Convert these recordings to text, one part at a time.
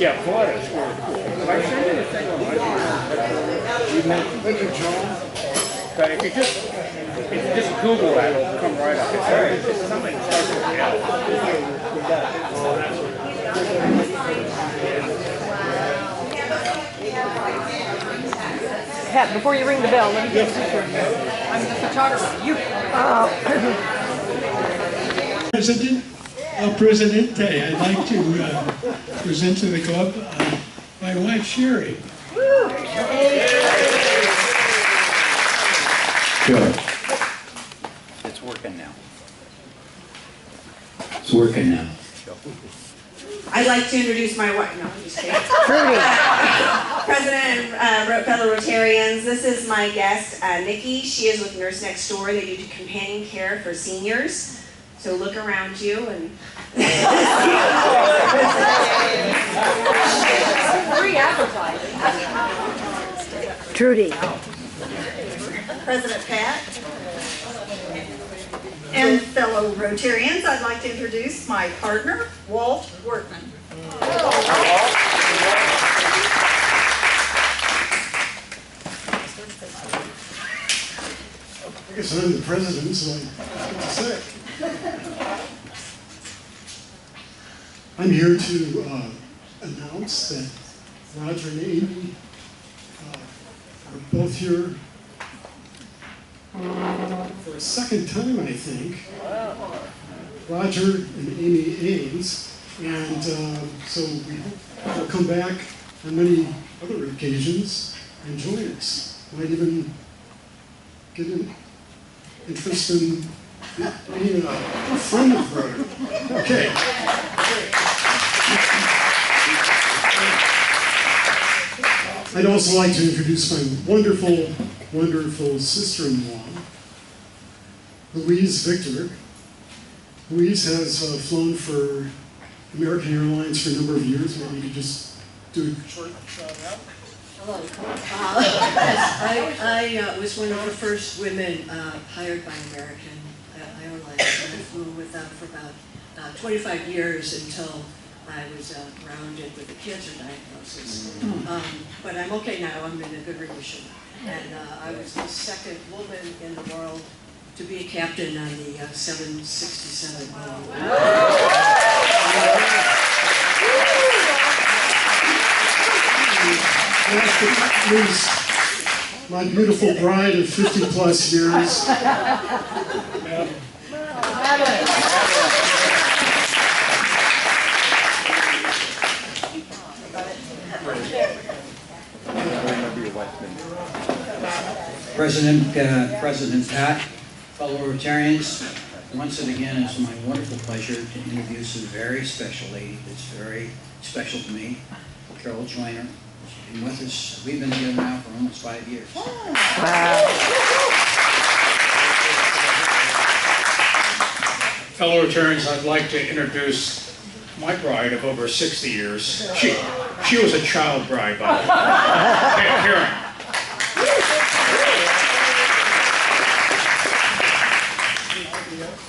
Yeah, Florida's really cool. If I send you the thing on my thank you, John. But if you just Google that, it'll come right up. It's something that starts with L. Pat, before you ring the bell, let me get a picture. I'm the photographer. You. Presidente, I'd like to present to the club my wife, Sherry. Good. It's working now. It's working now. I'd like to introduce my wife. No, I'm just kidding. President and fellow Rotarians, this is my guest, Nikki. She is with Nurse Next Door. They do companion care for seniors. So look around you and... Free advertising. Trudy. President Pat. And fellow Rotarians, I'd like to introduce my partner, Walt Workman. I guess I'm the president, so I have to say. I'm here to announce that Roger and Amy are both here for a second time, I think. Roger and Amy Ames, and so we hope they'll come back on many other occasions and join us. Might even get an interest in being a friend of Roger. Okay. I'd also like to introduce my wonderful, wonderful sister-in-law, Louise Victor. Louise has flown for American Airlines for a number of years. Maybe you could just do a short shout out. Hello. I was one of the first women hired by American Airlines, and I flew with them for about 25 years until I was grounded with a cancer diagnosis. But I'm okay now. I'm in a good remission. And I was the second woman in the world to be a captain on the 767. Last but not least, my beautiful bride of 50 plus years. President Pat, fellow Rotarians, once again it's my wonderful pleasure to introduce a very special lady that's very special to me, Carol Joyner. She's been with us, we've been together now for almost 5 years. Fellow Rotarians, I'd like to introduce my bride of over 60 years. She was a child bride, by the way. Karen.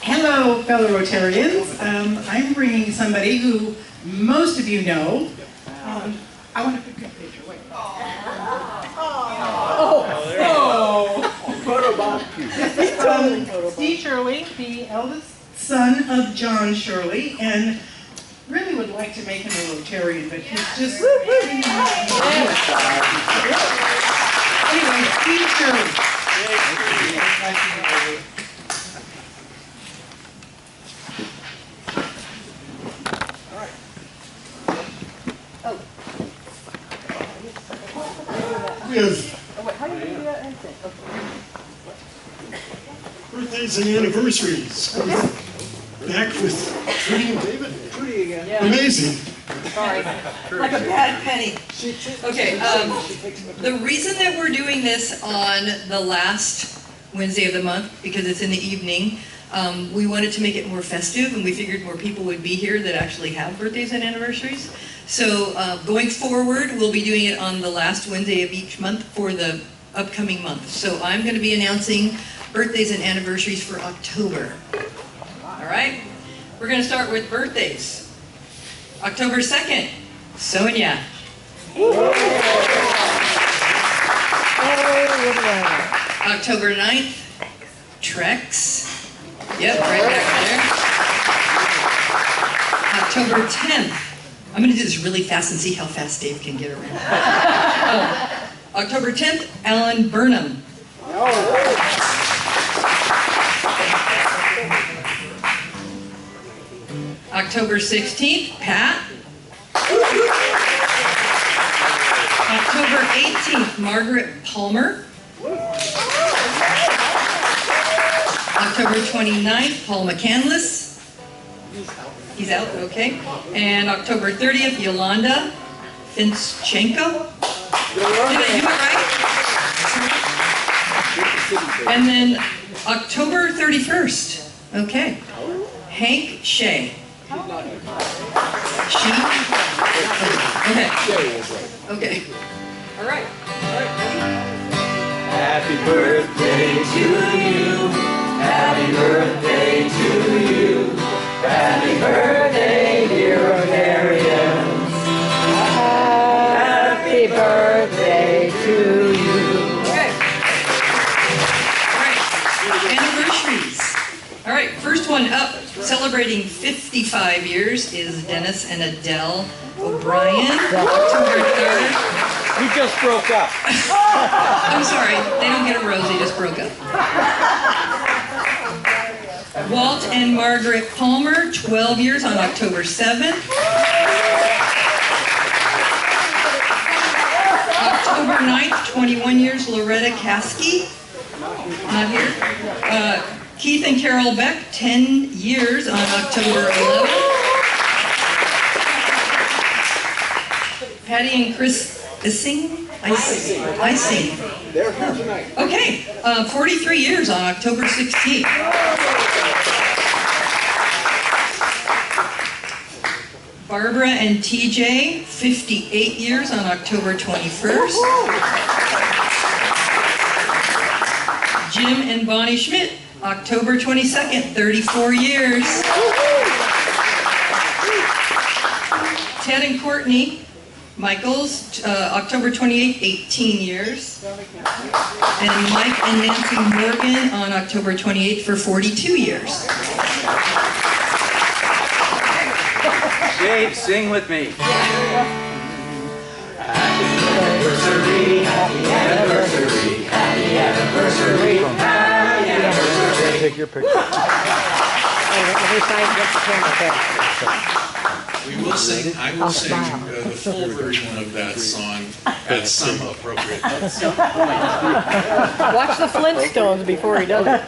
Hello, fellow Rotarians. I'm bringing somebody who most of you know. I want to pick a picture. Wait. Steve Shirley, the eldest son of John Shirley, and really would like to make him a Rotarian, but he's just... Anyway, Steve Shirley. We have birthdays and anniversaries. Back with Trudy and David. Trudy again. Yeah. Amazing. Sorry. Like a bad penny. Okay, the reason that we're doing this on the last Wednesday of the month, because it's in the evening, we wanted to make it more festive, and we figured more people would be here that actually have birthdays and anniversaries. So going forward, we'll be doing it on the last Wednesday of each month for the upcoming month. So I'm going to be announcing birthdays and anniversaries for October. All right? We're going to start with birthdays. October 2nd, Sonia. October 9th, Trex. Yep, right back there. October 10th. I'm going to do this really fast and see how fast Dave can get around. October 10th, Alan Burnham. October 16th, Pat. October 18th, Margaret Palmer. October 29th, Paul McCandless. He's out, okay. And October 30th, Yolanda Finschenko. Did I do it right? And then October 31st, okay. Hank Shea. She? Okay. Okay. All right. Happy birthday to you. Happy birthday to you. Happy birthday, dear Rotarians. Happy birthday to you. Okay. All right. Anniversaries. All right. First one up, celebrating 55 years, is Dennis and Adele O'Brien. October 3rd. We just broke up. I'm sorry, they don't get a rose, they just broke up. Walt and Margaret Palmer, 12 years on October 7th. October 9th, 21 years, Loretta Caskey, not here. Keith and Carol Beck, 10 years on October 11th. Patty and Chris Ising? Ising. They're here tonight. Okay, 43 years on October 16th. Barbara and TJ, 58 years on October 21st. Jim and Bonnie Schmidt, October 22nd, 34 years. Ted and Courtney Michaels, October 28th, 18 years. And Mike and Nancy Morgan on October 28th for 42 years. Dave, sing with me. Happy anniversary, happy anniversary, happy anniversary, happy anniversary. Take your picture. We will sing, I will sing the full version of that song at some appropriate time. Watch the Flintstones before he does it.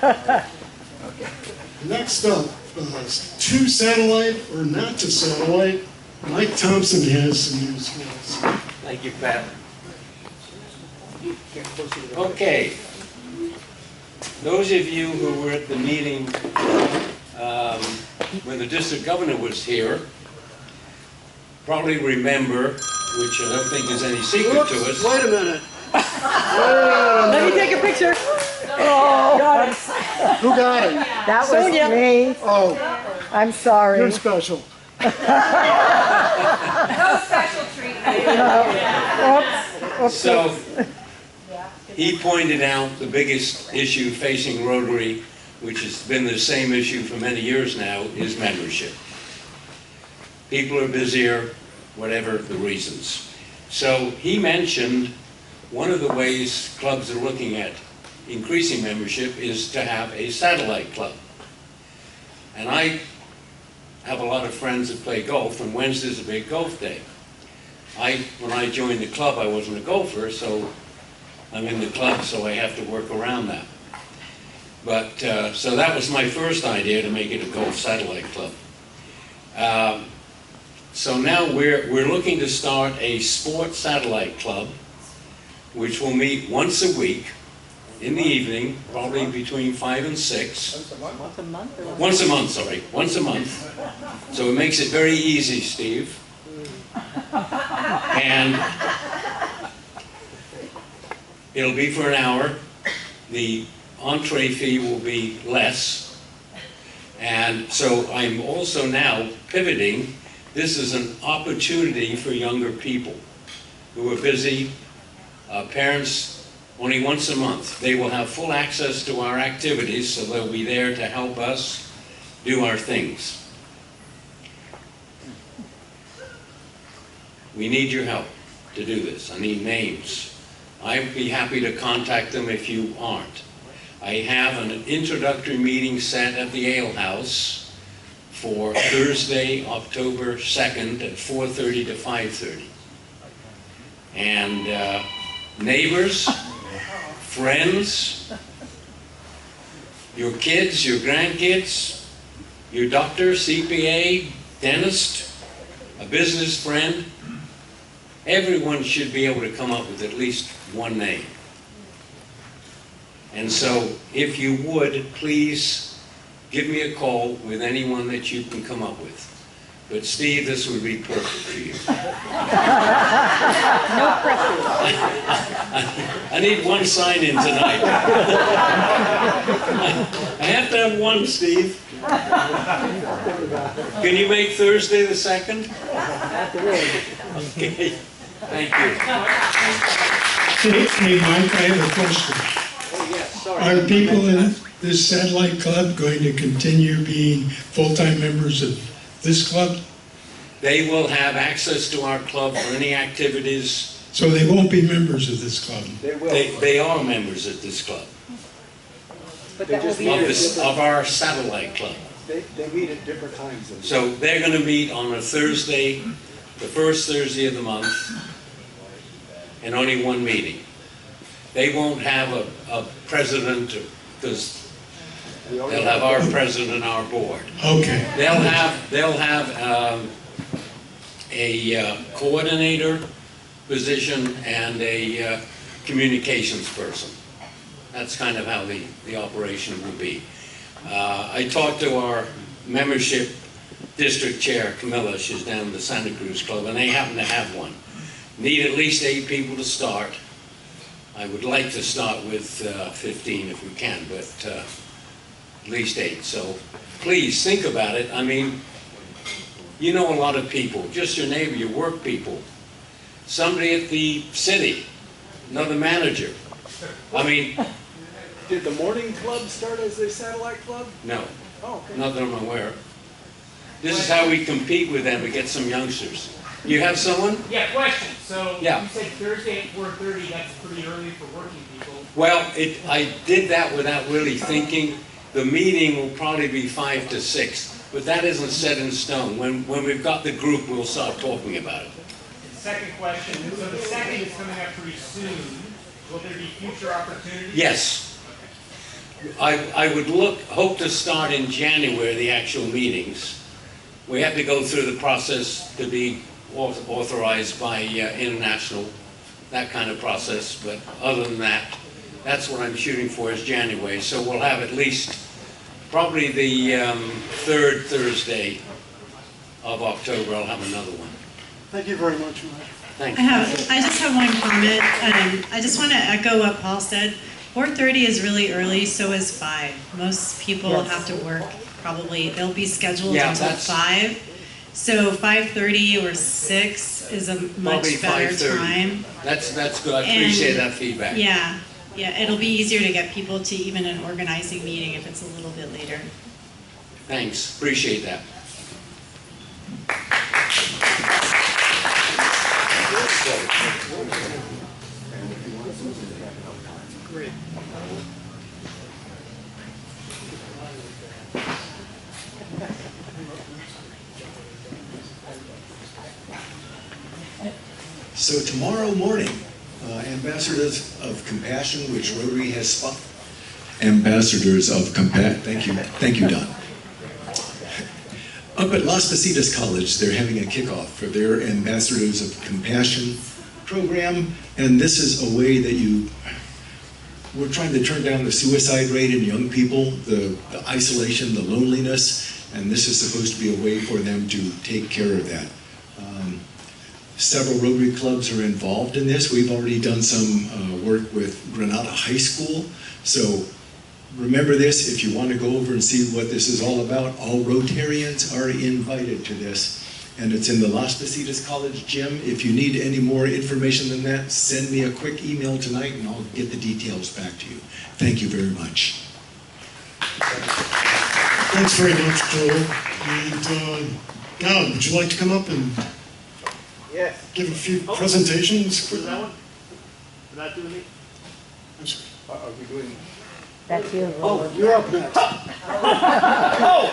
Next up, to satellite or not to satellite, Mike Thompson has some news for us. Thank you, Pat. Okay. Those of you who were at the meeting when the district governor was here probably remember, which I don't think is any secret to us. Wait a minute. Let me take a picture. Oh, Who got it? That was Sonia. me. Oh, I'm sorry. you're special. No special treatment. Oops. So he pointed out the biggest issue facing Rotary, which has been the same issue for many years now, is membership. People are busier, whatever the reasons. So he mentioned one of the ways clubs are looking at increasing membership is to have a satellite club. And I have a lot of friends that play golf, and Wednesday's a big golf day. When I joined the club, I wasn't a golfer, so I'm in the club, so I have to work around that. But, so that was my first idea, to make it a golf satellite club. So now we're looking to start a sports satellite club, which will meet once a week in the evening, probably between 5 and 6. Once a month? Once a month, sorry, once a month. So it makes it very easy, Steve. And it'll be for an hour. The entree fee will be less. And so I'm also now pivoting This is an opportunity for younger people who are busy, parents only once a month. They will have full access to our activities, so they'll be there to help us do our things. We need your help to do this. I need names. I'd be happy to contact them if you aren't. I have an introductory meeting set at the Ale House for Thursday, October 2nd at 4:30 to 5:30. And neighbors, friends, your kids, your grandkids, your doctor, CPA, dentist, a business friend, everyone should be able to come up with at least one name. And so, if you would, please give me a call with anyone that you can come up with. But Steve, this would be perfect for you. No pressure. I need one sign-in tonight. I have to have one, Steve. Can you make Thursday the 2nd? Okay. Thank you. Hey, Mike, I have a question. Are people in this satellite club going to continue being full-time members of this club? They will have access to our club for any activities. So they won't be members of this club? They are members of this club. But that will be Of our satellite club. They meet at different times. So they're going to meet on a Thursday, the first Thursday of the month, and only one meeting. They won't have a president, because they'll have our president and our board. Okay. They'll have a coordinator position and a communications person. That's kind of how the operation will be. I talked to our membership district chair, Camilla, she's down in the Santa Cruz Club, and they happen to have one. Need at least 8 people to start. I would like to start with 15 if we can, but at least 8. So please think about it. I mean, you know a lot of people, just your neighbor, your work people, somebody at the city, another manager. I mean, Did the morning club start as a satellite club? no, Oh, okay. not that I'm aware of. This is how we compete with them to get some youngsters. You have someone? Yeah, question. So Yeah. you said Thursday at 4:30, that's pretty early for working people. Well, I did that without really thinking. The meeting will probably be 5 to 6, but that isn't set in stone. When we've got the group, we'll start talking about it. Second question, so the 2nd is coming up pretty soon. Will there be future opportunities? Yes. I would hope to start in January, the actual meetings. We have to go through the process to be authorized by international, that kind of process, but other than that, that's what I'm shooting for is January. So we'll have at least probably the 3rd Thursday of October, I'll have another one. Thank you very much, Mike. Thanks. I just have one comment. I just want to echo what Paul said. 4:30 is really early, so is 5. Most people Yes. have to work probably, they'll be scheduled Yeah, until that's- 5. So 5:30 or 6 is a Probably much better 5:30. time. That's good, I appreciate that feedback. Yeah, it'll be easier to get people to even an organizing meeting if it's a little bit later. Thanks, appreciate that. So tomorrow morning, Ambassadors of Compassion, which Rotary has sponsored. Ambassadors of Compassion, thank you, Don. Up at Las Positas College, they're having a kickoff for their Ambassadors of Compassion program, and this is a way that we're trying to turn down the suicide rate in young people, the isolation, the loneliness, and this is supposed to be a way for them to take care of that. Several Rotary clubs are involved in this. We've already done some work with Granada High School. So remember this, if you want to go over and see what this is all about, all Rotarians are invited to this. and it's in the Las Positas College gym. If you need any more information than that, send me a quick email tonight and I'll get the details back to you. Thank you very much. Thanks very much, Joel. And Gal, would you like to come up and give a few presentations? Where's that one? We're not doing it? I'm sorry. Are we doing? That's you. Oh, you're up next. Oh,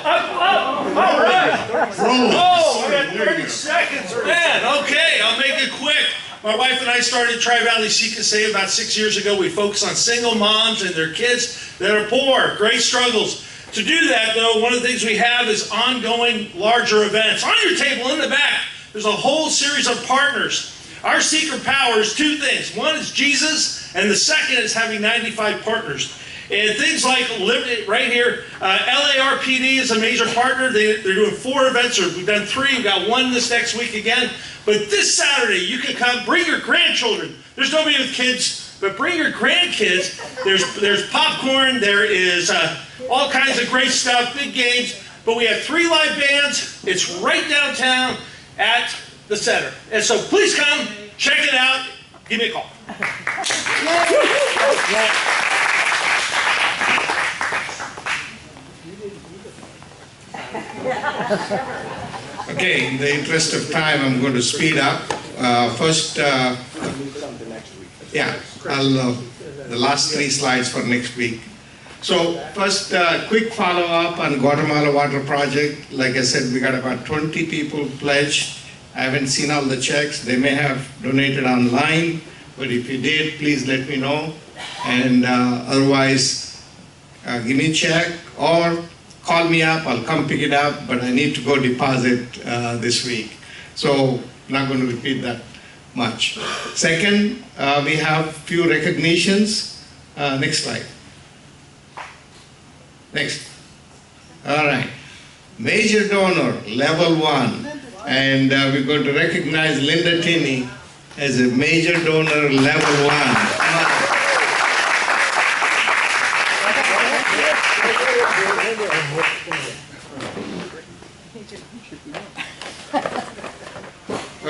I'm up! All right! Oh, I got 30 seconds, man. Okay, I'll make it quick. My wife and I started Tri-Valley CKSA about 6 years ago. We focus on single moms and their kids that are poor, great struggles. To do that, though, one of the things we have is ongoing larger events. On your table in the back, there's a whole series of partners. Our secret power is two things. One is Jesus, and the second is having 95 partners. And things like, right here, LARPD is a major partner. They're doing 4 events, or we've done 3. We've got 1 this next week again. But this Saturday, you can come, bring your grandchildren. There's nobody with kids, but bring your grandkids. There's popcorn, there is all kinds of great stuff, big games. But we have 3 live bands. It's right downtown at the center. And so please come, check it out, give me a call. Okay, in the interest of time, I'm going to speed up. First, the last 3 slides for next week. So first, quick follow-up on Guatemala Water Project. Like I said, we got about 20 people pledged. I haven't seen all the checks. They may have donated online, but if you did, please let me know. And otherwise, give me a check or call me up, I'll come pick it up, but I need to go deposit this week. So I'm not going to repeat that much. Second, we have few recognitions. Next slide. Next. All right. Major donor, level 1. And we're going to recognize Linda Tinney as a major donor, level 1.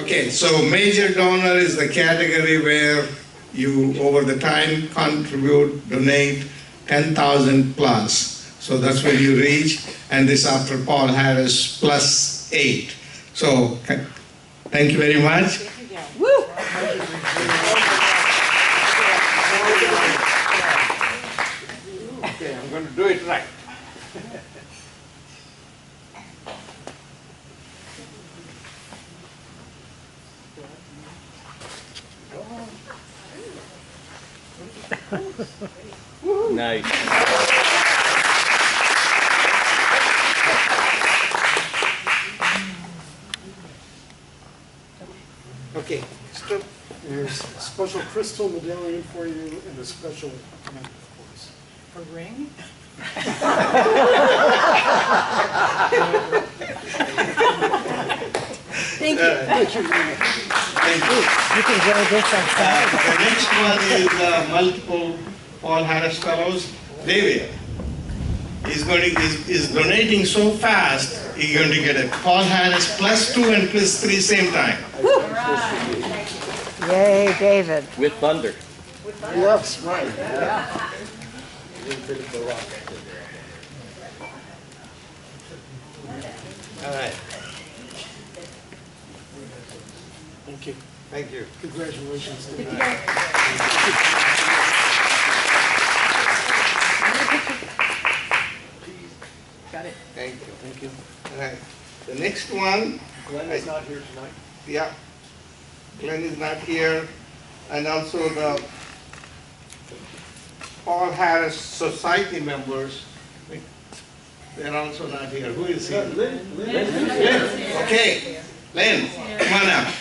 Okay, so major donor is the category where you, over the time, contribute, donate 10,000 plus. So that's where you reach, and this after Paul Harris plus 8. So, thank you very much. Woo! Okay, I'm going to do it right. Nice. Okay, there's a special crystal medallion for you and a special medal, of course. A ring? Thank you. Thank you. You can wear this on Saturday. The next one is multiple Paul Harris Fellows. David is donating so fast, he's going to get a Paul Harris plus 2 and plus 3 same time. Yay, David. With thunder. Yes, right. Yeah. All right. Thank you. Thank you. Congratulations. Got it. Thank you. Thank you. All right. The next one. Glenn is not here tonight. Yeah. Glenn is not here. And also the Paul Harris Society members. They're also not here. Who is here? Lynn. Okay. Lynn, come on up.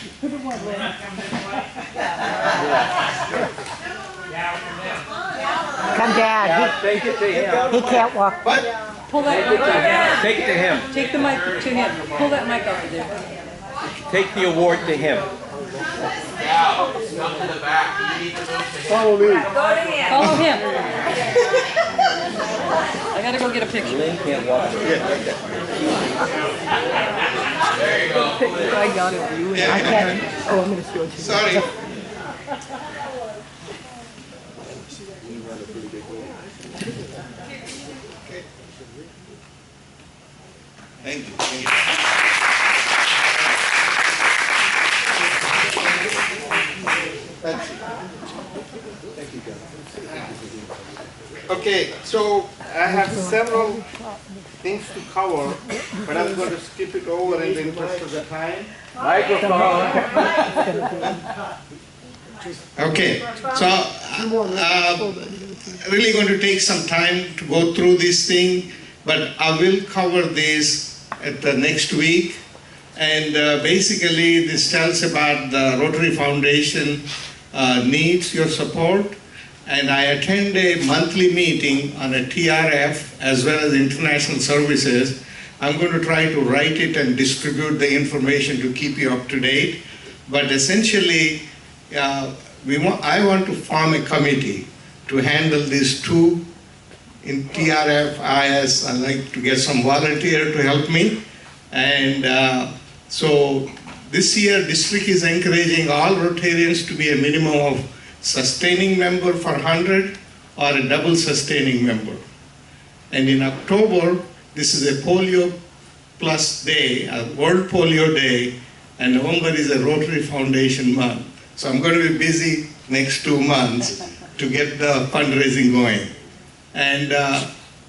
Come, Dad. Take it to him. He can't walk. What? Pull that. Take it to him. Take the mic to him. Pull that mic over there. Take the award to him. Now, come to the back. You need to move to him. Follow me. Follow him. I gotta go get a picture. Lynn can't walk. There you go. Picture I got of you, and I can't. Oh, I'm gonna show it to you. Sorry. Thank you. Thank you. Okay, so I have several things to cover, but I'm going to skip it over in the interest of the time. Microphone. Okay, so really going to take some time to go through this thing, but I will cover this at the next week. And basically, this tells about the Rotary Foundation needs your support. And I attend a monthly meeting on a TRF as well as international services. I'm going to try to write it and distribute the information to keep you up to date. But essentially, I want to form a committee to handle these two in TRF, IS. I'd like to get some volunteer to help me. And so this year, district is encouraging all Rotarians to be a minimum of sustaining member for 100 or a double sustaining member. And in October, this is a Polio Plus Day, a World Polio Day, and November is a Rotary Foundation month. So I'm going to be busy next 2 months to get the fundraising going. And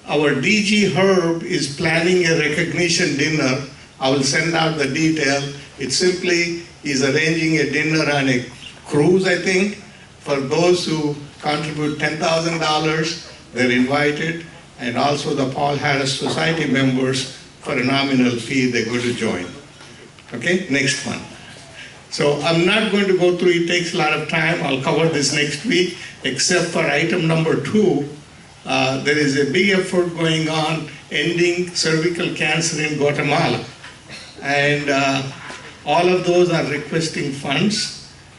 our DG Herb is planning a recognition dinner. I will send out the detail. It simply is arranging a dinner on a cruise, I think, for those who contribute $10,000, they're invited, and also the Paul Harris Society members, for a nominal fee, they're going to join. Okay, next one. So I'm not going to go through, it takes a lot of time, I'll cover this next week, except for item number 2, there is a big effort going on ending cervical cancer in Guatemala. And all of those are requesting funds.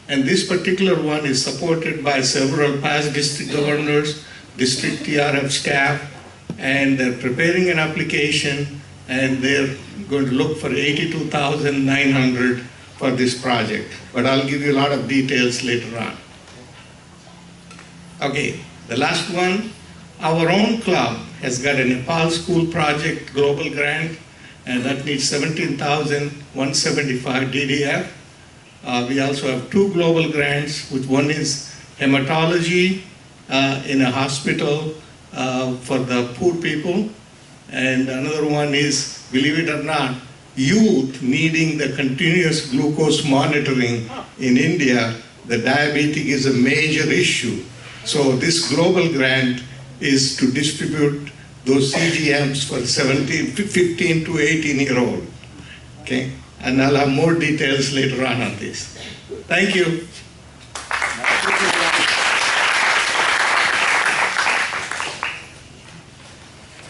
And this particular one is supported by several past district governors, district TRF staff, and they're preparing an application, and they're going to look for $82,900 for this project. But I'll give you a lot of details later on. Okay, the last one, our own club has got a Nepal School Project Global Grant, and that needs $17,175 DDF. We also have 2 global grants, which one is hematology in a hospital for the poor people, and another one is, believe it or not, youth needing the continuous glucose monitoring in India. The diabetic is a major issue. So this global grant is to distribute those CGMs for 15 to 18-year-old. Okay? And I'll have more details later on this. Thank you.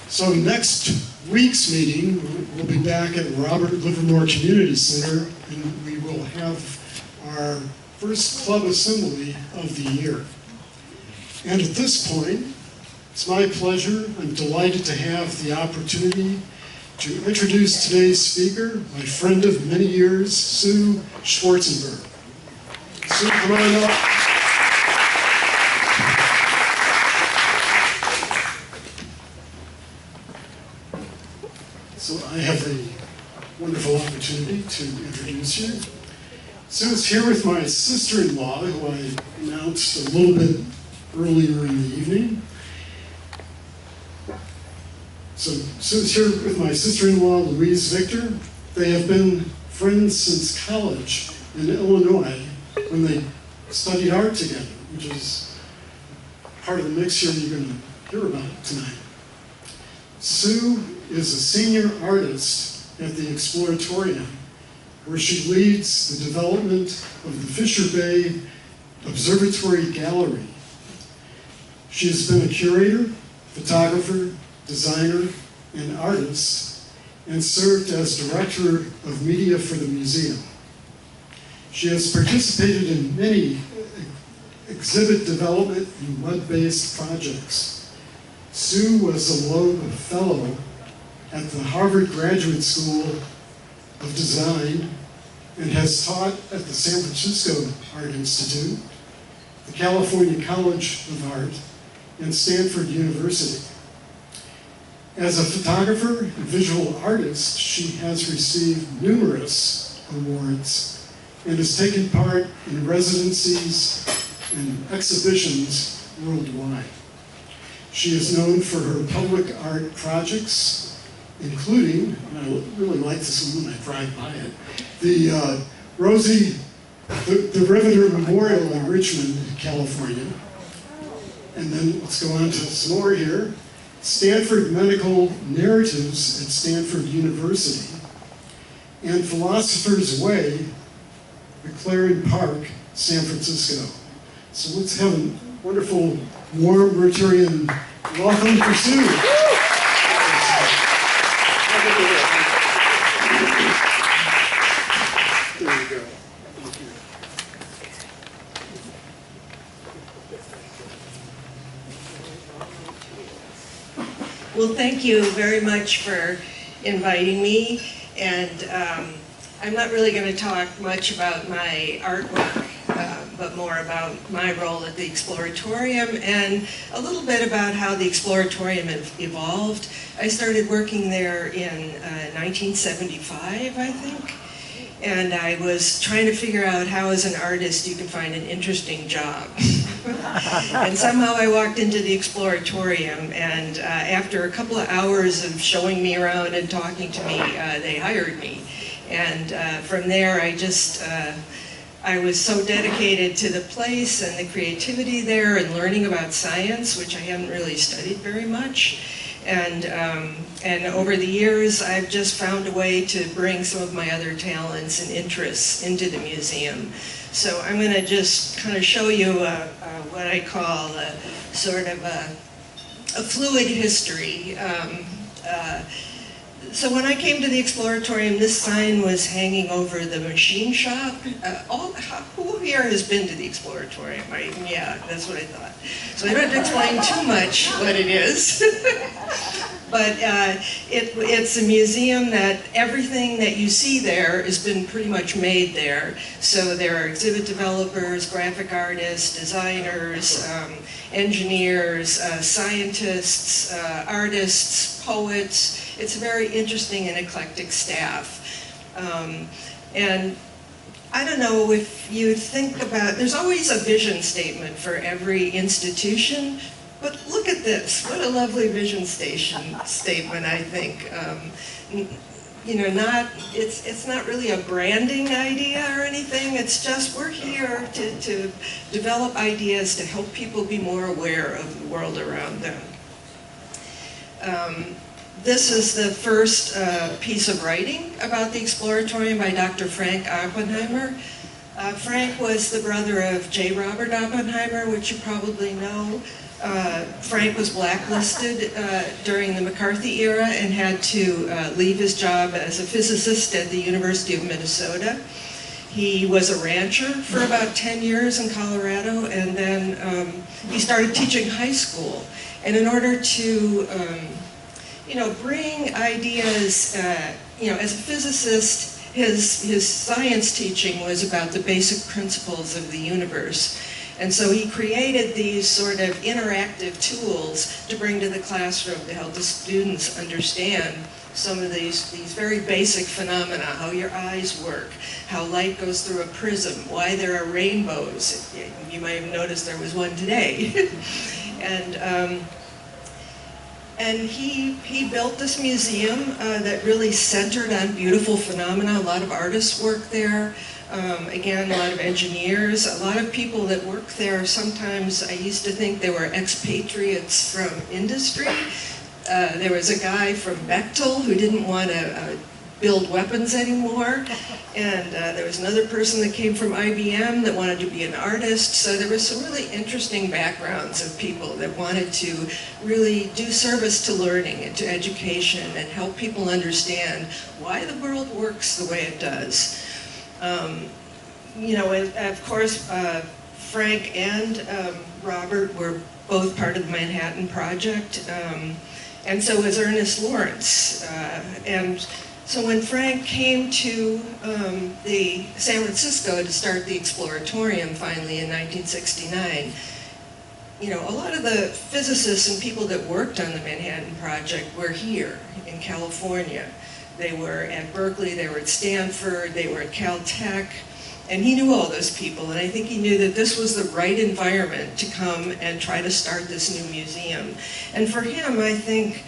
So next week's meeting, we'll be back at Robert Livermore Community Center, and we will have our first club assembly of the year. And at this point, it's my pleasure, I'm delighted to have the opportunity to introduce today's speaker, my friend of many years, Sue Schwarzenberg. Sue, come on up. So I have a wonderful opportunity to introduce you. Sue is here with my sister-in-law, who I announced a little bit earlier in the evening. So Sue's here with my sister-in-law, Louise Victor. They have been friends since college in Illinois when they studied art together, which is part of the mixture you're going to hear about tonight. Sue is a senior artist at the Exploratorium, where she leads the development of the Fisher Bay Observatory Gallery. She has been a curator, photographer, designer, and artist, and served as director of media for the museum. She has participated in many exhibit development and web-based projects. Sue was a Loeb Fellow at the Harvard Graduate School of Design and has taught at the San Francisco Art Institute, the California College of Art, and Stanford University. As a photographer and visual artist, she has received numerous awards and has taken part in residencies and exhibitions worldwide. She is known for her public art projects, including, and I really like this one when I drive by it, the the Riveter Memorial in Richmond, California. And then let's go on to some more here. Stanford Medical Narratives at Stanford University, and Philosopher's Way, McLaren Park, San Francisco. So let's have a wonderful, warm Rotarian welcome for Sue. There you go. Well, thank you very much for inviting me, and I'm not really going to talk much about my artwork, but more about my role at the Exploratorium and a little bit about how the Exploratorium evolved. I started working there in 1975, I think, and I was trying to figure out how as an artist you can find an interesting job. And somehow I walked into the Exploratorium, and after a couple of hours of showing me around and talking to me, they hired me. And from there I was so dedicated to the place and the creativity there and learning about science, which I hadn't really studied very much. And over the years, I've just found a way to bring some of my other talents and interests into the museum. So I'm going to just kind of show you what I call sort of a fluid history. So when I came to the Exploratorium, this sign was hanging over the machine shop. Who here has been to the Exploratorium? Yeah, that's what I thought. So I don't have to explain too much what it is. But it's a museum that everything that you see there has been pretty much made there. So there are exhibit developers, graphic artists, designers, engineers, scientists, artists, poets. It's a very interesting and eclectic staff. And I don't know if you think about, there's always a vision statement for every institution, but look at this. What a lovely vision statement, I think. You know, it's not really a branding idea or anything. It's just we're here to develop ideas to help people be more aware of the world around them. This is the first piece of writing about the Exploratorium by Dr. Frank Oppenheimer. Frank was the brother of J. Robert Oppenheimer, which you probably know. Frank was blacklisted during the McCarthy era and had to leave his job as a physicist at the University of Minnesota. He was a rancher for about 10 years in Colorado, and then he started teaching high school. And in order to you know, bring ideas, you know, as a physicist, his science teaching was about the basic principles of the universe. And so he created these sort of interactive tools to bring to the classroom to help the students understand some of these very basic phenomena, how your eyes work, how light goes through a prism, why there are rainbows. You might have noticed there was one today. And he built this museum that really centered on beautiful phenomena. A lot of artists work there. Again, a lot of engineers, a lot of people that work there. Sometimes I used to think they were expatriates from industry. There was a guy from Bechtel who didn't want to build weapons anymore. And there was another person that came from IBM that wanted to be an artist. So there was some really interesting backgrounds of people that wanted to really do service to learning and to education and help people understand why the world works the way it does. You know, of course, Frank and Robert were both part of the Manhattan Project, and so was Ernest Lawrence. And So when Frank came to the San Francisco to start the Exploratorium finally in 1969, you know, a lot of the physicists and people that worked on the Manhattan Project were here in California. They were at Berkeley, they were at Stanford, they were at Caltech, and he knew all those people, and I think he knew that this was the right environment to come and try to start this new museum. And for him, I think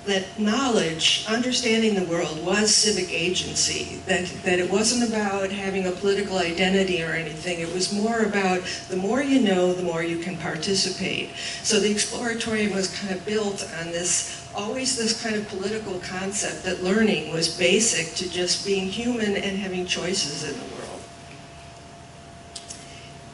that knowledge, understanding the world, was civic agency, that it wasn't about having a political identity or anything. It was more about the more you know, the more you can participate. So the Exploratorium was kind of built on this, always this kind of political concept that learning was basic to just being human and having choices in the world.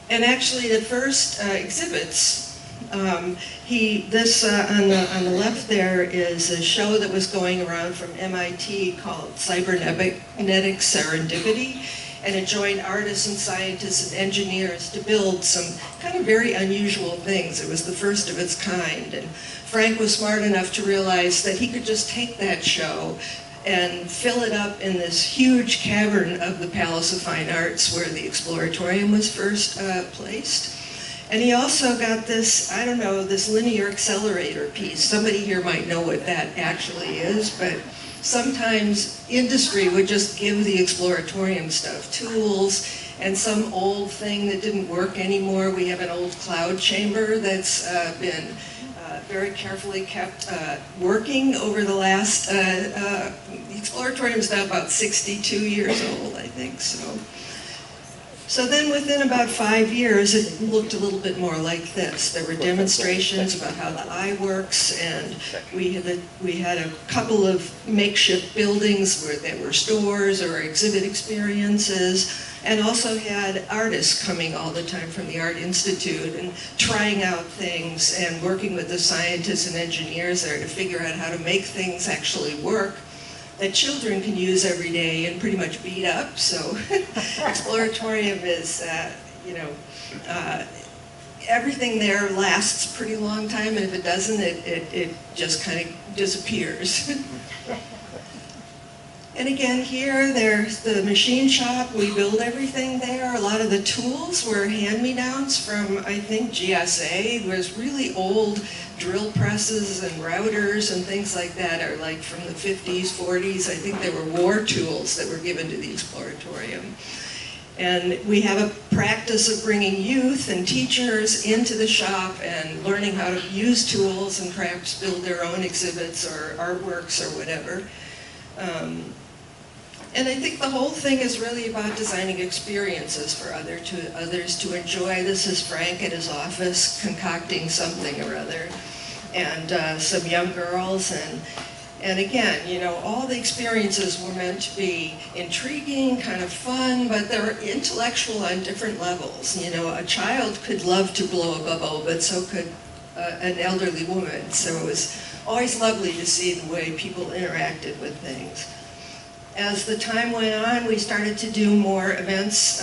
And actually the first exhibits, on the left there is a show that was going around from MIT called Cybernetic Serendipity, and it joined artists and scientists and engineers to build some kind of very unusual things. It was the first of its kind, and Frank was smart enough to realize that he could just take that show and fill it up in this huge cavern of the Palace of Fine Arts where the Exploratorium was first placed. And he also got this, I don't know, this linear accelerator piece. Somebody here might know what that actually is, but sometimes industry would just give the Exploratorium stuff, tools, and some old thing that didn't work anymore. We have an old cloud chamber that's been very carefully kept working over the last, the Exploratorium is now about 62 years old, I think, so. So then within about 5 years, it looked a little bit more like this. There were demonstrations about how the eye works, and we had a couple of makeshift buildings where there were stores or exhibit experiences, and also had artists coming all the time from the Art Institute and trying out things and working with the scientists and engineers there to figure out how to make things actually work that children can use every day and pretty much beat up. So Exploratorium is, everything there lasts a pretty long time, and if it doesn't, it just kind of disappears. And again, here, there's the machine shop. We build everything there. A lot of the tools were hand-me-downs from, I think, GSA. There's really old drill presses and routers and things like that are like from the 50s, 40s. I think they were war tools that were given to the Exploratorium. And we have a practice of bringing youth and teachers into the shop and learning how to use tools and perhaps build their own exhibits or artworks or whatever. And I think the whole thing is really about designing experiences for others to enjoy. This is Frank at his office concocting something or other, and some young girls. And again, you know, all the experiences were meant to be intriguing, kind of fun, but they're intellectual on different levels. You know, a child could love to blow a bubble, but so could an elderly woman. So it was always lovely to see the way people interacted with things. As the time went on, we started to do more events,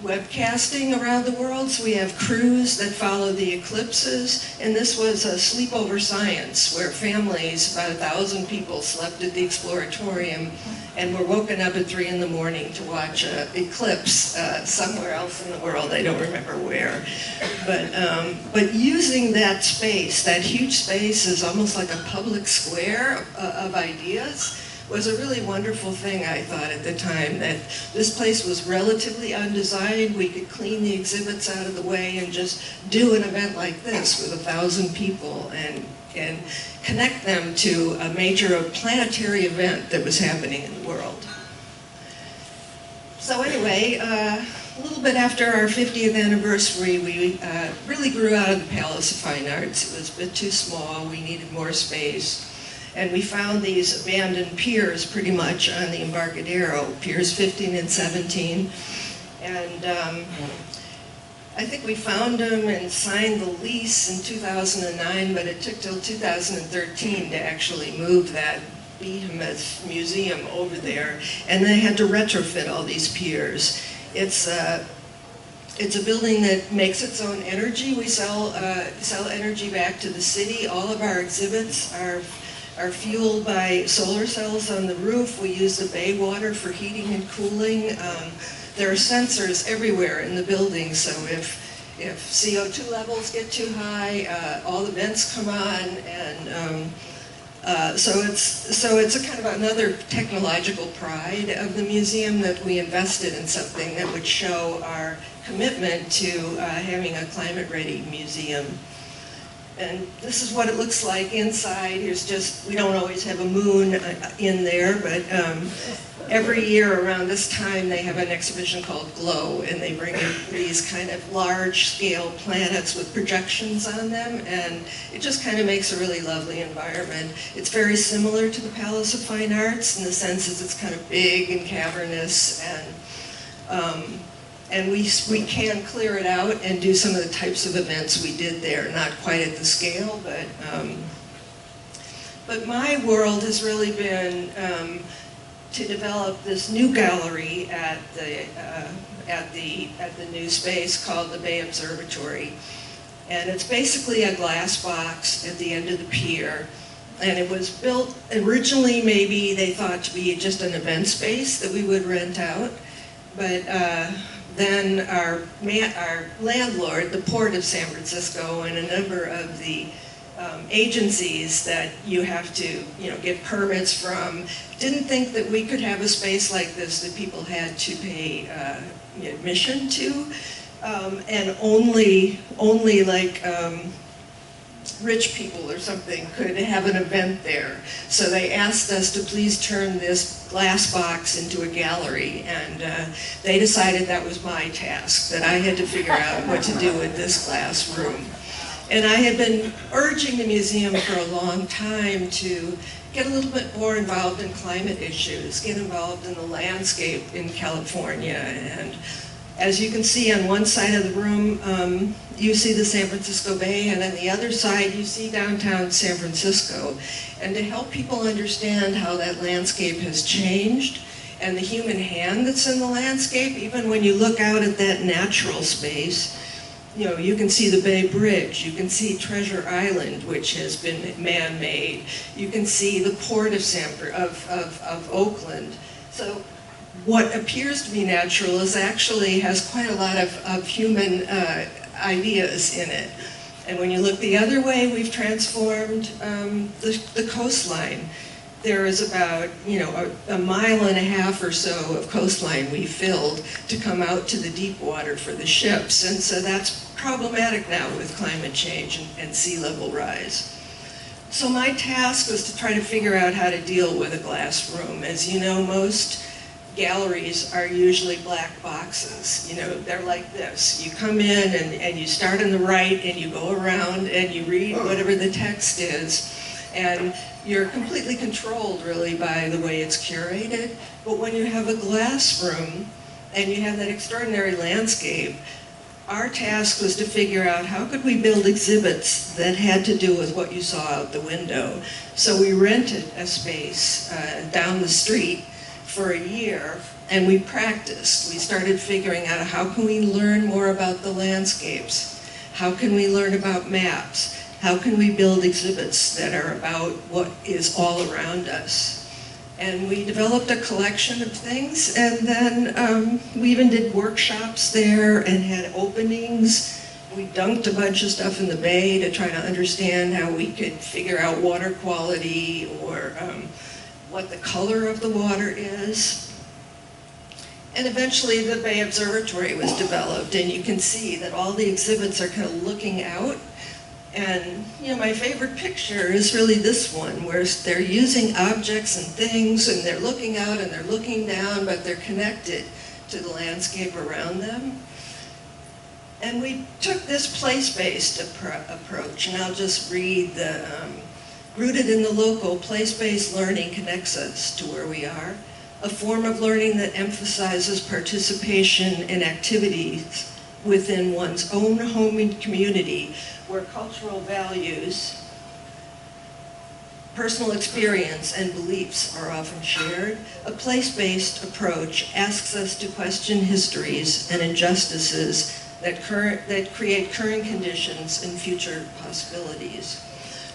webcasting around the world. So we have crews that follow the eclipses, and this was a sleepover science where families, about 1,000 people, slept at the Exploratorium and were woken up at 3 in the morning to watch an eclipse somewhere else in the world. I don't remember where. But using that space, that huge space, is almost like a public square of ideas, was a really wonderful thing, I thought, at the time, that this place was relatively undesigned. We could clean the exhibits out of the way and just do an event like this with 1,000 people and connect them to a major planetary event that was happening in the world. So anyway, a little bit after our 50th anniversary, we really grew out of the Palace of Fine Arts. It was a bit too small. We needed more space. And we found these abandoned piers pretty much on the Embarcadero, piers 15 and 17. And I think we found them and signed the lease in 2009, but it took till 2013 to actually move that behemoth museum over there. And they had to retrofit all these piers. It's a building that makes its own energy. We sell energy back to the city. All of our exhibits are are fueled by solar cells on the roof. We use the bay water for heating and cooling. There are sensors everywhere in the building, so if CO2 levels get too high, all the vents come on, and so it's a kind of another technological pride of the museum that we invested in something that would show our commitment to having a climate-ready museum. And this is what it looks like inside. Here's just, we don't always have a moon in there, but every year around this time they have an exhibition called Glow, and they bring in these kind of large-scale planets with projections on them, and it just kind of makes a really lovely environment. It's very similar to the Palace of Fine Arts in the sense that it's kind of big and cavernous, and we can clear it out and do some of the types of events we did there, not quite at the scale, but my world has really been to develop this new gallery at the new space called the Bay Observatory. And it's basically a glass box at the end of the pier. And it was built originally, maybe they thought to be just an event space that we would rent out. But then our landlord, the Port of San Francisco, and a number of the agencies that you have to, get permits from, didn't think that we could have a space like this that people had to pay admission to, and only like rich people or something could have an event there. So they asked us to please turn this glass box into a gallery, and they decided that was my task, that I had to figure out what to do with this glass room. And I had been urging the museum for a long time to get a little bit more involved in climate issues, get involved in the landscape in California. And as you can see on one side of the room, you see the San Francisco Bay, and on the other side you see downtown San Francisco. And to help people understand how that landscape has changed and the human hand that's in the landscape, even when you look out at that natural space, you can see the Bay Bridge, you can see Treasure Island, which has been man-made, you can see the port of Oakland. So what appears to be natural actually has quite a lot of human ideas in it. And when you look the other way, we've transformed the coastline. There is about, a mile and a half or so of coastline we filled to come out to the deep water for the ships. And so that's problematic now with climate change and sea level rise. So my task was to try to figure out how to deal with a glass room. As you know, most galleries are usually black boxes. They're like this. You come in and you start on the right and you go around and you read whatever the text is. And you're completely controlled really by the way it's curated. But when you have a glass room and you have that extraordinary landscape, our task was to figure out how could we build exhibits that had to do with what you saw out the window. So we rented a space down the street for a year, and we practiced. We started figuring out how can we learn more about the landscapes? How can we learn about maps? How can we build exhibits that are about what is all around us? And we developed a collection of things, and then we even did workshops there and had openings. We dunked a bunch of stuff in the bay to try to understand how we could figure out water quality or what the color of the water is. And eventually the Bay Observatory was developed, and you can see that all the exhibits are kind of looking out. And my favorite picture is really this one, where they're using objects and things, and they're looking out and they're looking down, but they're connected to the landscape around them. And we took this place-based approach, and I'll just read the, rooted in the local, place-based learning connects us to where we are, a form of learning that emphasizes participation in activities within one's own home and community, where cultural values, personal experience, and beliefs are often shared. A place-based approach asks us to question histories and injustices that create current conditions and future possibilities.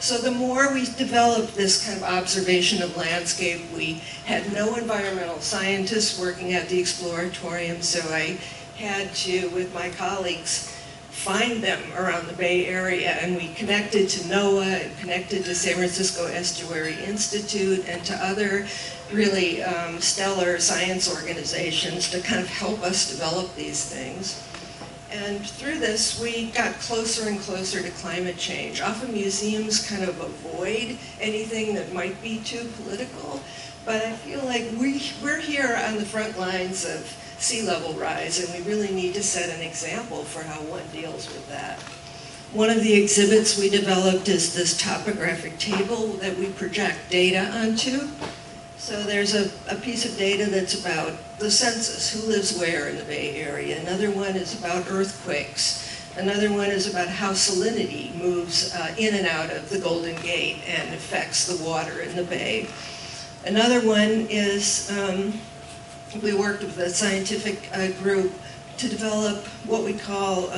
So the more we developed this kind of observation of landscape, we had no environmental scientists working at the Exploratorium, so I had to, with my colleagues, find them around the Bay Area, and we connected to NOAA and connected to San Francisco Estuary Institute and to other really stellar science organizations to kind of help us develop these things. And through this, we got closer and closer to climate change. Often museums kind of avoid anything that might be too political, but I feel like we're here on the front lines of sea level rise, and we really need to set an example for how one deals with that. One of the exhibits we developed is this topographic table that we project data onto. So there's a piece of data that's about the census, who lives where in the Bay Area. Another one is about earthquakes. Another one is about how salinity moves in and out of the Golden Gate and affects the water in the bay. Another one is, we worked with a scientific group to develop what we call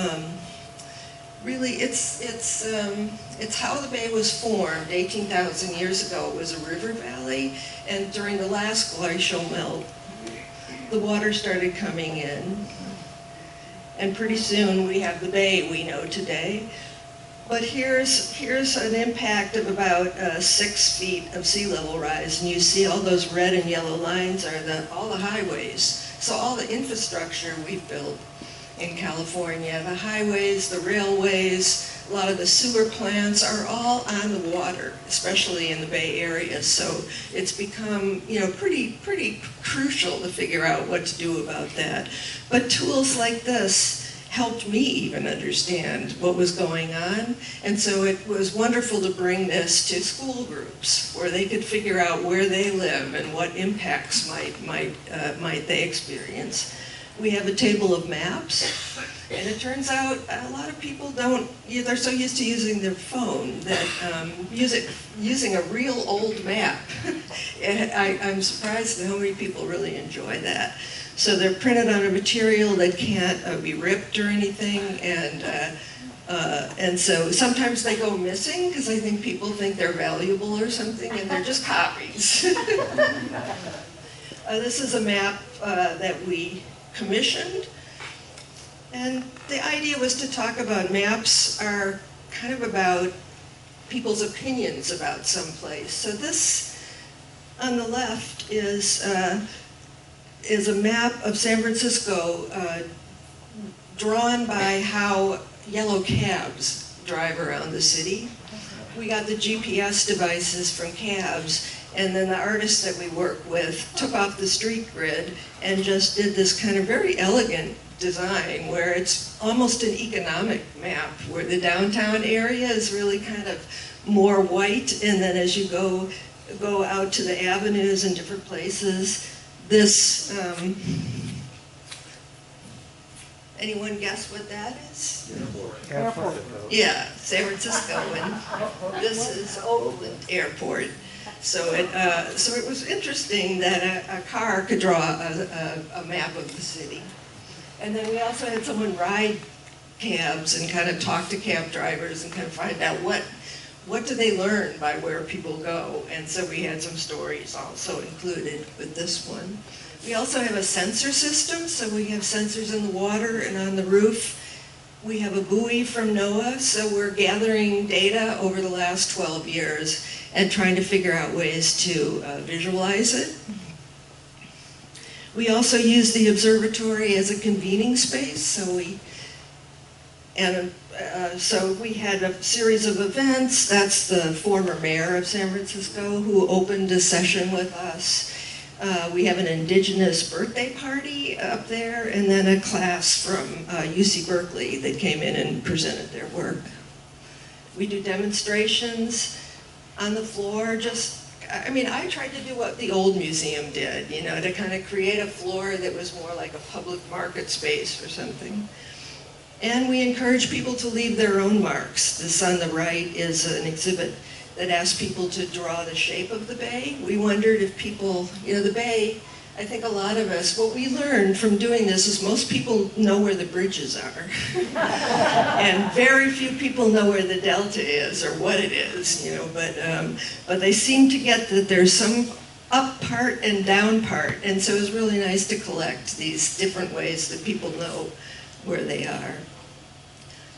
really, it's how the bay was formed 18,000 years ago. It was a river valley, and during the last glacial melt, the water started coming in, and pretty soon we have the bay we know today. But here's an impact of about 6 feet of sea level rise, and you see all those red and yellow lines are all the highways. So all the infrastructure we've built in California, the highways, the railways, a lot of the sewer plants are all on the water, especially in the Bay Area. So it's become, you know, pretty crucial to figure out what to do about that. But tools like this helped me even understand what was going on. And so it was wonderful to bring this to school groups where they could figure out where they live and what impacts might they experience. We have a table of maps, and it turns out a lot of people they're so used to using their phone that using a real old map, I'm surprised at how many people really enjoy that. So they're printed on a material that can't be ripped or anything, and so sometimes they go missing because I think people think they're valuable or something, and they're just copies. This is a map that we commissioned, and the idea was to talk about maps are kind of about people's opinions about some place. So this on the left is a map of San Francisco drawn by how yellow cabs drive around the city. We got the GPS devices from cabs, and then the artists that we work with took off the street grid and just did this kind of very elegant design where it's almost an economic map, where the downtown area is really kind of more white, and then as you go out to the avenues and different places, this, anyone guess what that is? Airport. Yeah, San Francisco, and this is Oakland Airport. So it was interesting that a car could draw a map of the city. And then we also had someone ride cabs and kind of talk to cab drivers and kind of find out what do they learn by where people go. And so we had some stories also included with this one. We also have a sensor system, so we have sensors in the water and on the roof. We have a buoy from NOAA, so we're gathering data over the last 12 years and trying to figure out ways to visualize it. We also use the observatory as a convening space, so we had a series of events. That's the former mayor of San Francisco who opened a session with us. We have an indigenous birthday party up there, and then a class from UC Berkeley that came in and presented their work. We do demonstrations on the floor. I tried to do what the old museum did, you know, to kind of create a floor that was more like a public market space or something. And we encourage people to leave their own marks. This on the right is an exhibit that asked people to draw the shape of the bay. We wondered if people, you know, the bay I think a lot of us, what we learned from doing this is most people know where the bridges are. And very few people know where the delta is or what it is, you know, but they seem to get that there's some up part and down part. And so it's really nice to collect these different ways that people know where they are.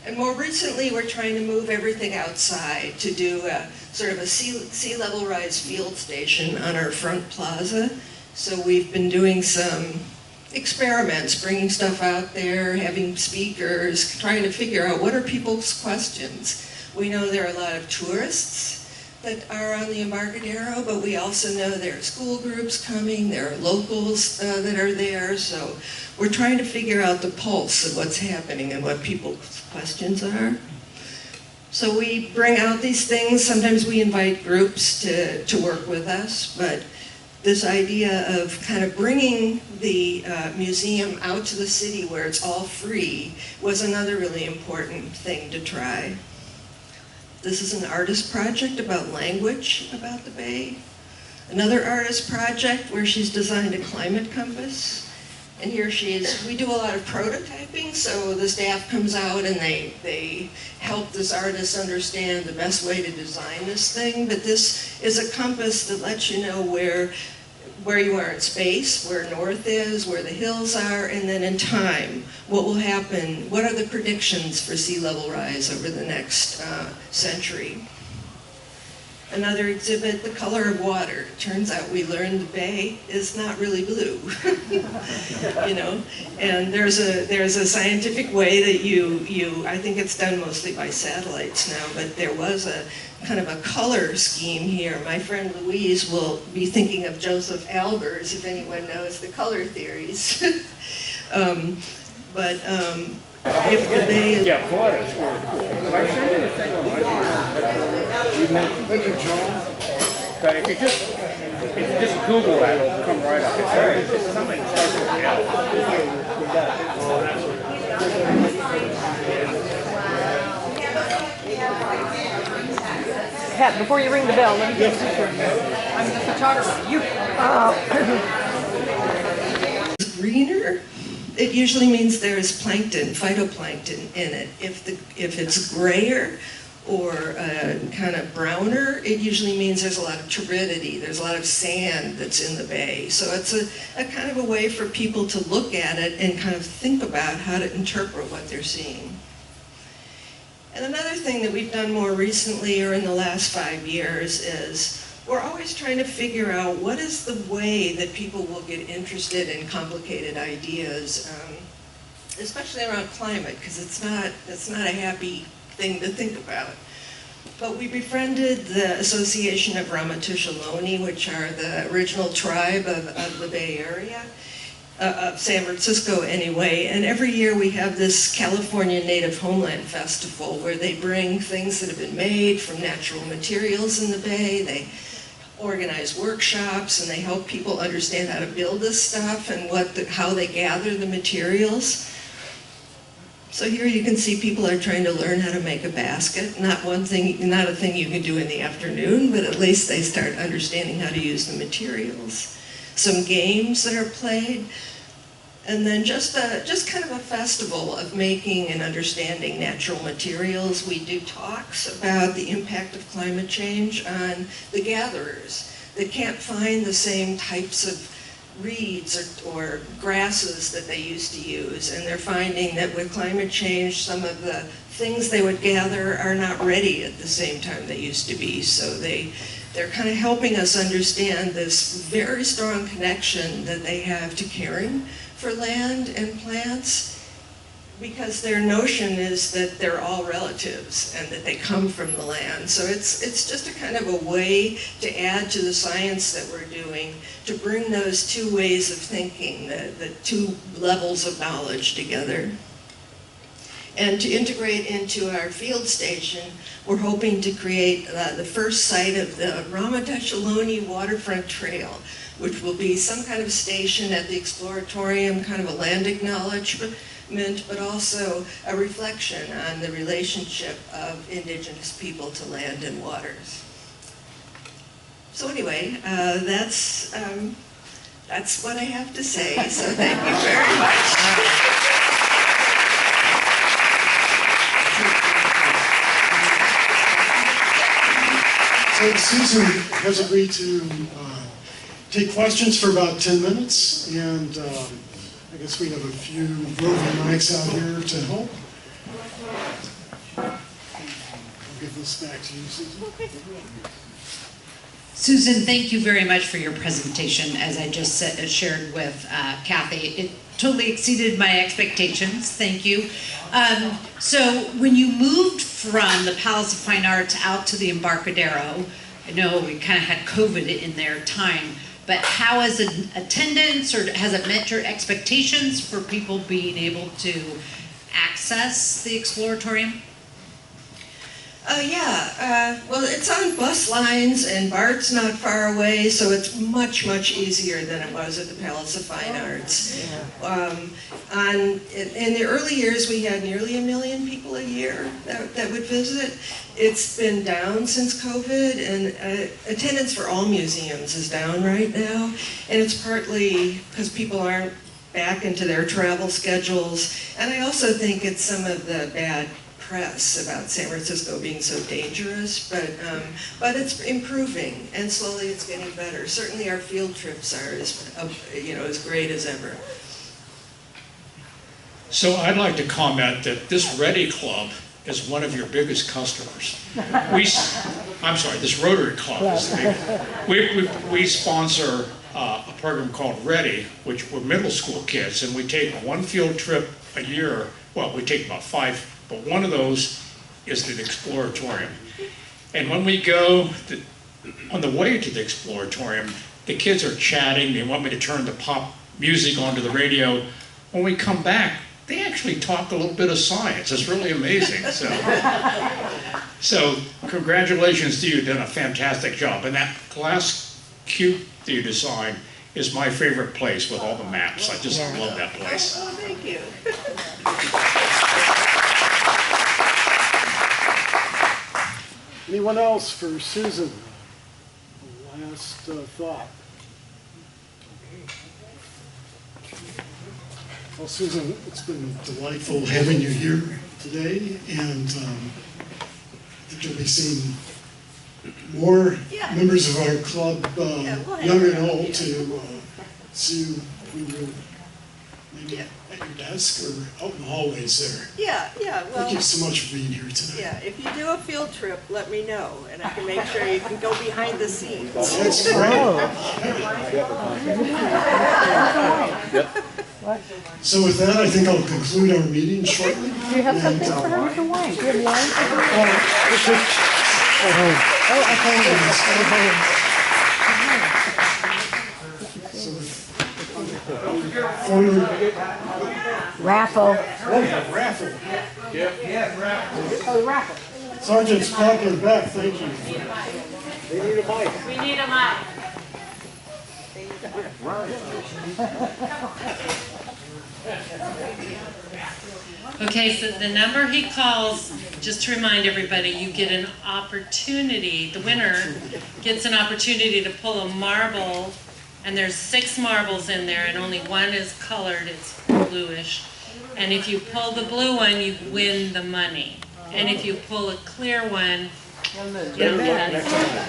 And more recently, we're trying to move everything outside to do a sort of a sea level rise field station on our front plaza. So we've been doing some experiments, bringing stuff out there, having speakers, trying to figure out what are people's questions. We know there are a lot of tourists that are on the Embarcadero, but we also know there are school groups coming, there are locals that are there, so we're trying to figure out the pulse of what's happening and what people's questions are. So we bring out these things, sometimes we invite groups to work with us, but this idea of kind of bringing the museum out to the city where it's all free was another really important thing to try. This is an artist project about language about the Bay. Another artist project where she's designed a climate compass. And here she is. We do a lot of prototyping, so the staff comes out and they help this artist understand the best way to design this thing. But this is a compass that lets you know where you are in space, where north is, where the hills are, and then in time, what will happen, what are the predictions for sea level rise over the next century. Another exhibit, the color of water. Turns out we learned the bay is not really blue, you know. And there's a scientific way that I think it's done mostly by satellites now, but there was a kind of a color scheme here. My friend Louise will be thinking of Joseph Albers, if anyone knows the color theories. If the bay is... Yeah, Florida's really cool. If I send you the thing on but if you just Google that, it'll come right up. It's something that starts with L. Pat, before you ring the bell, let me get a picture. I'm the photographer. You. Greener, it usually means there is plankton, phytoplankton in it. If it's grayer or kind of browner, it usually means there's a lot of turbidity, there's a lot of sand that's in the bay. So it's a kind of a way for people to look at it and kind of think about how to interpret what they're seeing. And another thing that we've done more recently or in the last 5 years is we're always trying to figure out what is the way that people will get interested in complicated ideas, especially around climate, because it's not a happy thing to think about. But we befriended the Association of Ramaytush, which are the original tribe of the Bay Area, of San Francisco anyway, and every year we have this California Native Homeland Festival where they bring things that have been made from natural materials in the Bay. They organize workshops and they help people understand how to build this stuff and how they gather the materials. So here you can see people are trying to learn how to make a basket. Not a thing you can do in the afternoon, but at least they start understanding how to use the materials. Some games that are played, and then just kind of a festival of making and understanding natural materials. We do talks about the impact of climate change on the gatherers that can't find the same types of reeds or grasses that they used to use, and they're finding that with climate change, some of the things they would gather are not ready at the same time they used to be. So they're kind of helping us understand this very strong connection that they have to caring for land and plants, because their notion is that they're all relatives and that they come from the land. So it's just a kind of a way to add to the science that we're doing, to bring those two ways of thinking, the two levels of knowledge together. And to integrate into our field station, we're hoping to create the first site of the Ramaytush Waterfront Trail, which will be some kind of station at the Exploratorium, kind of a land acknowledgement, but also a reflection on the relationship of indigenous people to land and waters. So anyway, that's that's what I have to say, so thank you very much. So Susan has agreed to take questions for about 10 minutes, and I guess we have a few roving mics out here to help. I'll give this back to you, Susan. Susan, thank you very much for your presentation. As I just shared with Kathy, it totally exceeded my expectations. Thank you. So when you moved from the Palace of Fine Arts out to the Embarcadero, I know we kind of had COVID in their time, but how has attendance, or has it met your expectations for people being able to access the Exploratorium? Well, it's on bus lines, and BART's not far away, so it's much, much easier than it was at the Palace of Fine Arts. In the early years, we had nearly 1 million people a year that would visit. It's been down since COVID, and attendance for all museums is down right now, and it's partly because people aren't back into their travel schedules, and I also think it's some of the bad press about San Francisco being so dangerous, but it's improving, and slowly it's getting better. Certainly our field trips are as great as ever. So I'd like to comment that this Ready Club is one of your biggest customers. I'm sorry, this Rotary Club is the biggest. We sponsor a program called Ready, which we're middle school kids, and we take one field trip a year. Well, we take about 5. But one of those is the Exploratorium. And when we go, on the way to the Exploratorium, the kids are chatting, they want me to turn the pop music onto the radio. When we come back, they actually talk a little bit of science. It's really amazing. So congratulations to you, you've done a fantastic job. And that glass cube that you designed is my favorite place with all the maps. I just love that place. Oh, thank you. Anyone else for Susan? Last thought. Well, Susan, it's been delightful having you here today, and I think you'll be seeing more members of our club, young and old, to see you when you're maybe at your desk or out in the hallways there. Well, thank you so much for being here tonight. Yeah, if you do a field trip, let me know, and I can make sure you can go behind the scenes. That's great. So with that, I think I'll conclude our meeting shortly. Do you have something for her with the wine? Do you have wine? Raffle. Raffle. Yeah, raffle. Oh, the raffle. Sergeant Sparkler back, thank you. They need a mic. We need a mic. Okay, so the number he calls, just to remind everybody, you get an opportunity, the winner gets an opportunity to pull a marble, and there's 6 marbles in there, and only one is colored, it's bluish. And if you pull the blue one, you win the money. And if you pull a clear one, you'll win.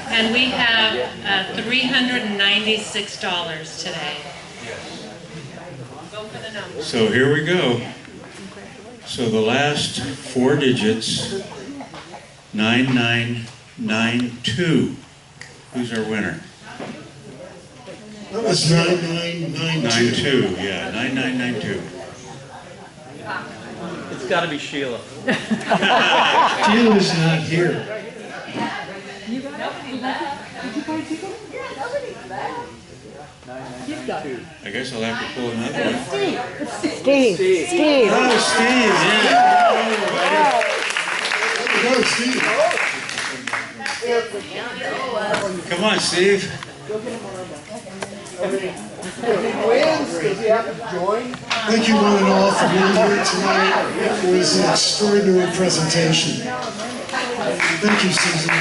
And we have $396 today. Go for the number. So here we go. So the last 4 digits, 9992. Who's our winner? That was 9992. 92, yeah, 9992. It's got to be Sheila. Sheila's not here. You got it? Did you buy a ticket? Yeah, nobody's back. I guess I'll have to pull another one. Steve. Oh, Steve, yeah. Come on, Steve. If he wins, does he have to join? Thank you one and all for being here tonight. It was an extraordinary presentation. Thank you, Susan.